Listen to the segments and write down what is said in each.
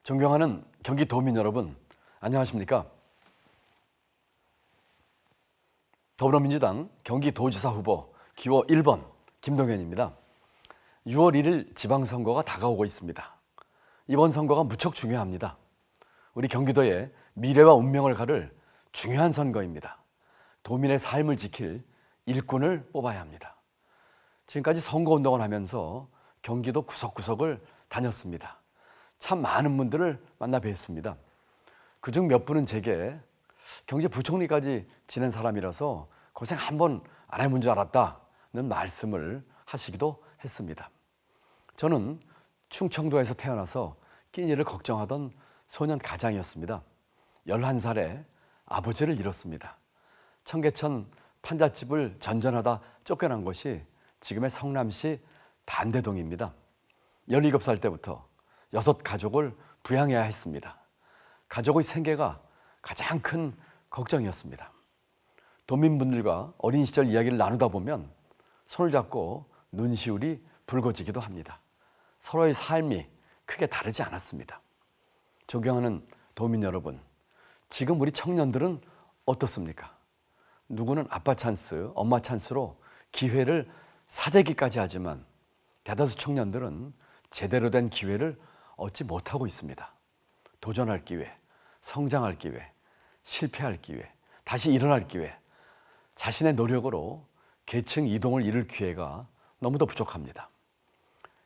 존경하는 경기도민 여러분, 안녕하십니까? 더불어민주당 경기도지사 후보 기호 1번 김동연입니다. 6월 1일 지방선거가 다가오고 있습니다. 이번 선거가 무척 중요합니다. 우리 경기도의 미래와 운명을 가를 중요한 선거입니다. 도민의 삶을 지킬 일꾼을 뽑아야 합니다. 지금까지 선거운동을 하면서 경기도 구석구석을 다녔습니다. 참 많은 분들을 만나 뵀습니다. 그중 몇 분은 제게 경제부총리까지 지낸 사람이라서 고생 한 번 안 해본 줄 알았다는 말씀을 하시기도 했습니다. 저는 충청도에서 태어나서 끼니를 걱정하던 소년 가장이었습니다. 11살에 아버지를 잃었습니다. 청계천 판잣집을 전전하다 쫓겨난 곳이 지금의 성남시 단대동입니다. 17살 때부터 6가족을 부양해야 했습니다. 가족의 생계가 가장 큰 걱정이었습니다. 도민분들과 어린 시절 이야기를 나누다 보면 손을 잡고 눈시울이 붉어지기도 합니다. 서로의 삶이 크게 다르지 않았습니다. 존경하는 도민 여러분, 지금 우리 청년들은 어떻습니까? 누구는 아빠 찬스, 엄마 찬스로 기회를 사재기까지 하지만 대다수 청년들은 제대로 된 기회를 얻지 못하고 있습니다. 도전할 기회, 성장할 기회, 실패할 기회, 다시 일어날 기회, 자신의 노력으로 계층 이동을 이룰 기회가 너무도 부족합니다.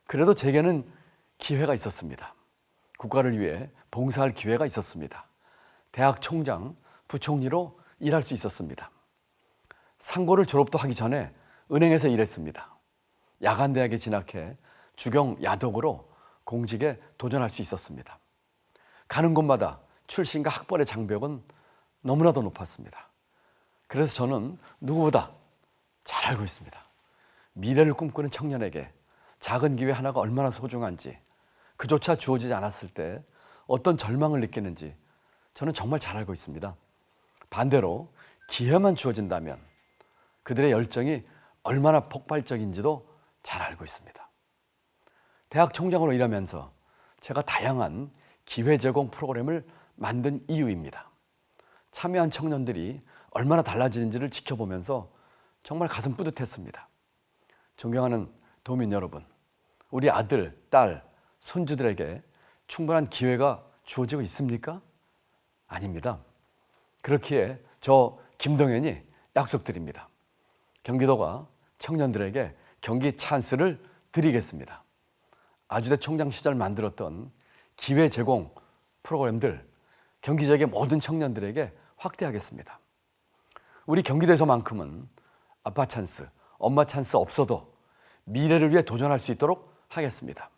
그래도 제게는 기회가 있었습니다. 국가를 위해 봉사할 기회가 있었습니다. 대학 총장, 부총리로 일할 수 있었습니다. 상고를 졸업도 하기 전에 은행에서 일했습니다. 야간대학에 진학해 주경 야독으로 공직에 도전할 수 있었습니다. 가는 곳마다 출신과 학벌의 장벽은 너무나도 높았습니다. 그래서 저는 누구보다 잘 알고 있습니다. 미래를 꿈꾸는 청년에게 작은 기회 하나가 얼마나 소중한지, 그조차 주어지지 않았을 때 어떤 절망을 느끼는지 저는 정말 잘 알고 있습니다. 반대로 기회만 주어진다면 그들의 열정이 얼마나 폭발적인지도 잘 알고 있습니다. 대학 총장으로 일하면서 제가 다양한 기회 제공 프로그램을 만든 이유입니다. 참여한 청년들이 얼마나 달라지는지를 지켜보면서 정말 가슴 뿌듯했습니다. 존경하는 도민 여러분, 우리 아들, 딸, 손주들에게 충분한 기회가 주어지고 있습니까? 아닙니다. 그렇기에 저 김동연이 약속드립니다. 경기도가 청년들에게 경기 찬스를 드리겠습니다. 아주대 총장 시절 만들었던 기회 제공 프로그램들 경기 지역의 모든 청년들에게 확대하겠습니다. 우리 경기도에서만큼은 아빠 찬스, 엄마 찬스 없어도 미래를 위해 도전할 수 있도록 하겠습니다.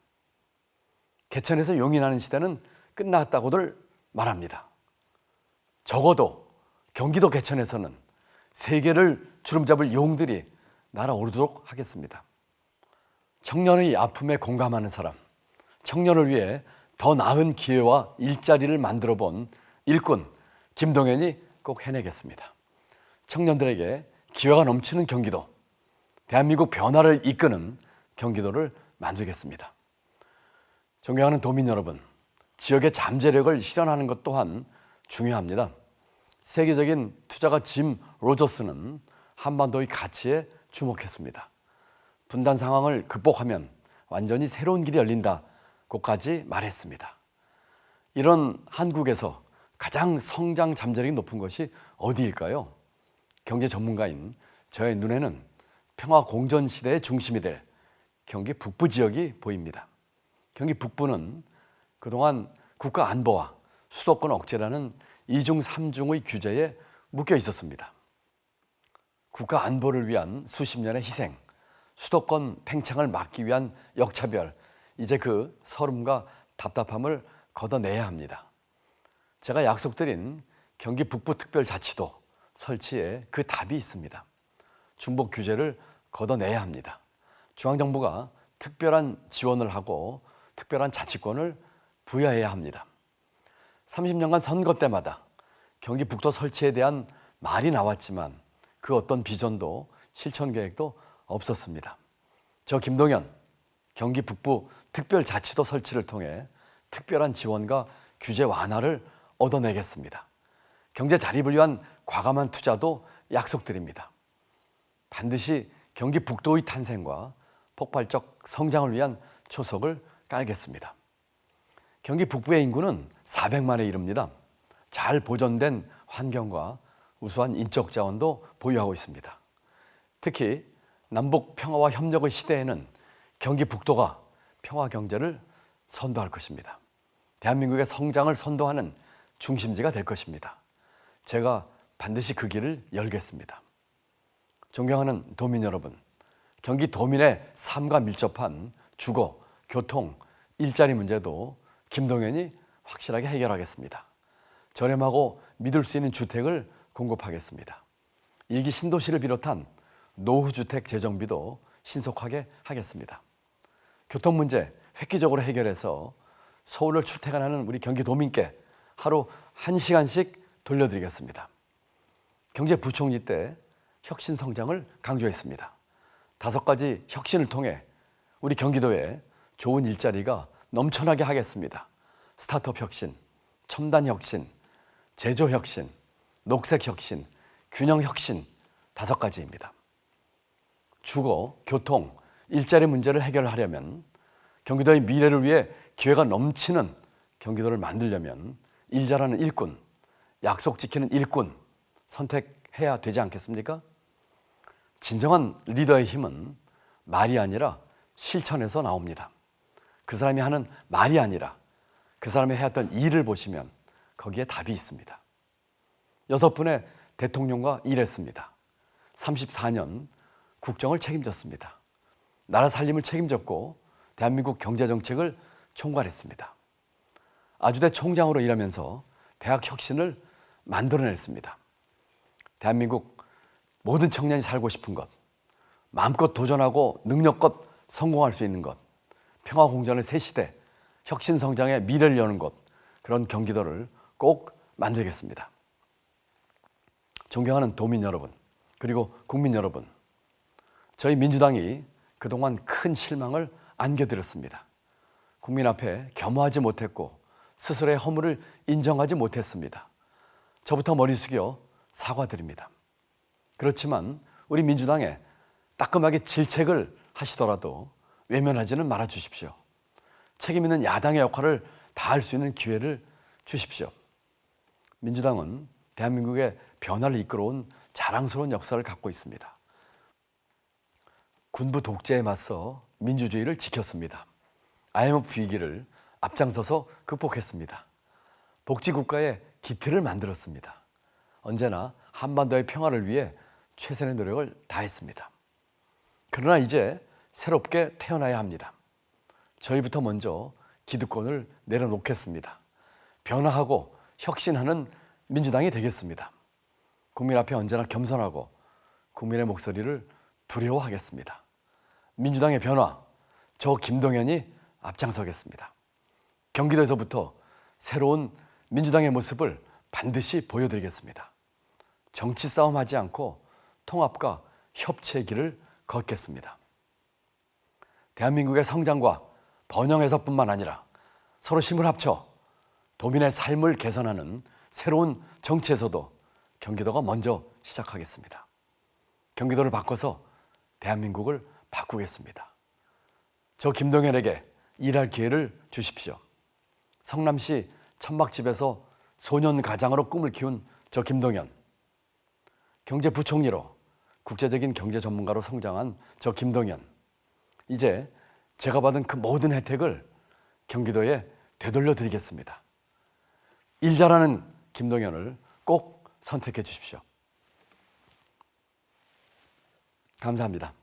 개천에서 용이 나는 시대는 끝났다고들 말합니다. 적어도 경기도 개천에서는 세계를 주름잡을 용들이 날아오르도록 하겠습니다. 청년의 아픔에 공감하는 사람, 청년을 위해 더 나은 기회와 일자리를 만들어 본 일꾼 김동연이 꼭 해내겠습니다. 청년들에게 기회가 넘치는 경기도, 대한민국 변화를 이끄는 경기도를 만들겠습니다. 존경하는 도민 여러분, 지역의 잠재력을 실현하는 것 또한 중요합니다. 세계적인 투자가 짐 로저스는 한반도의 가치에 주목했습니다. 분단 상황을 극복하면 완전히 새로운 길이 열린다고까지 말했습니다. 이런 한국에서 가장 성장 잠재력이 높은 것이 어디일까요? 경제 전문가인 저의 눈에는 평화 공전 시대의 중심이 될 경기 북부 지역이 보입니다. 경기 북부는 그동안 국가 안보와 수도권 억제라는 이중 삼중의 규제에 묶여 있었습니다. 국가 안보를 위한 수십 년의 희생, 수도권 팽창을 막기 위한 역차별, 이제 그 서름과 답답함을 걷어내야 합니다. 제가 약속드린 경기 북부특별자치도 설치에 그 답이 있습니다. 중복 규제를 걷어내야 합니다. 중앙정부가 특별한 지원을 하고 특별한 자치권을 부여해야 합니다. 30년간 선거 때마다 경기 북도 설치에 대한 말이 나왔지만 그 어떤 비전도 실천 계획도 없었습니다. 저 김동연 경기 북부 특별자치도 설치를 통해 특별한 지원과 규제 완화를 얻어내겠습니다. 경제 자립을 위한 과감한 투자도 약속드립니다. 반드시 경기 북도의 탄생과 폭발적 성장을 위한 초석을 깔겠습니다. 경기 북부의 인구는 400만에 이릅니다. 잘 보존된 환경과 우수한 인적 자원도 보유하고 있습니다. 특히 남북 평화와 협력의 시대에는 경기 북도가 평화 경제를 선도할 것입니다. 대한민국의 성장을 선도하는 중심지가 될 것입니다. 제가 반드시 그 길을 열겠습니다. 존경하는 도민 여러분, 경기 도민의 삶과 밀접한 주거, 교통, 일자리 문제도 김동연이 확실하게 해결하겠습니다. 저렴하고 믿을 수 있는 주택을 공급하겠습니다. 일기 신도시를 비롯한 노후주택 재정비도 신속하게 하겠습니다. 교통 문제 획기적으로 해결해서 서울을 출퇴근하는 우리 경기도민께 하루 1시간씩 돌려드리겠습니다. 경제부총리 때 혁신 성장을 강조했습니다. 5가지 혁신을 통해 우리 경기도에 좋은 일자리가 넘쳐나게 하겠습니다. 스타트업 혁신, 첨단 혁신, 제조 혁신, 녹색 혁신, 균형 혁신 5가지입니다. 주거, 교통, 일자리 문제를 해결하려면 경기도의 미래를 위해 기회가 넘치는 경기도를 만들려면 일 잘하는 일꾼, 약속 지키는 일꾼 선택해야 되지 않겠습니까? 진정한 리더의 힘은 말이 아니라 실천에서 나옵니다. 그 사람이 하는 말이 아니라 그 사람이 해왔던 일을 보시면 거기에 답이 있습니다. 6분의 대통령과 일했습니다. 34년 국정을 책임졌습니다. 나라 살림을 책임졌고 대한민국 경제정책을 총괄했습니다. 아주대 총장으로 일하면서 대학 혁신을 만들어냈습니다. 대한민국 모든 청년이 살고 싶은 것, 마음껏 도전하고 능력껏 성공할 수 있는 것, 평화공존의 새시대, 혁신성장의 미래를 여는 곳, 그런 경기도를 꼭 만들겠습니다. 존경하는 도민 여러분, 그리고 국민 여러분, 저희 민주당이 그동안 큰 실망을 안겨드렸습니다. 국민 앞에 겸허하지 못했고 스스로의 허물을 인정하지 못했습니다. 저부터 머리 숙여 사과드립니다. 그렇지만 우리 민주당에 따끔하게 질책을 하시더라도 외면하지는 말아 주십시오. 책임 있는 야당의 역할을 다할 수 있는 기회를 주십시오. 민주당은 대한민국의 변화를 이끌어온 자랑스러운 역사를 갖고 있습니다. 군부 독재에 맞서 민주주의를 지켰습니다. IMF 위기를 앞장서서 극복했습니다. 복지국가의 기틀을 만들었습니다. 언제나 한반도의 평화를 위해 최선의 노력을 다했습니다. 그러나 이제 새롭게 태어나야 합니다. 저희부터 먼저 기득권을 내려놓겠습니다. 변화하고 혁신하는 민주당이 되겠습니다. 국민 앞에 언제나 겸손하고 국민의 목소리를 두려워하겠습니다. 민주당의 변화, 저 김동연이 앞장서겠습니다. 경기도에서부터 새로운 민주당의 모습을 반드시 보여드리겠습니다. 정치 싸움하지 않고 통합과 협치의 길을 걷겠습니다. 대한민국의 성장과 번영에서뿐만 아니라 서로 힘을 합쳐 도민의 삶을 개선하는 새로운 정치에서도 경기도가 먼저 시작하겠습니다. 경기도를 바꿔서 대한민국을 바꾸겠습니다. 저 김동연에게 일할 기회를 주십시오. 성남시 천막집에서 소년 가장으로 꿈을 키운 저 김동연, 경제부총리로 국제적인 경제 전문가로 성장한 저 김동연, 이제 제가 받은 그 모든 혜택을 경기도에 되돌려 드리겠습니다. 일 잘하는 김동연을 꼭 선택해 주십시오. 감사합니다.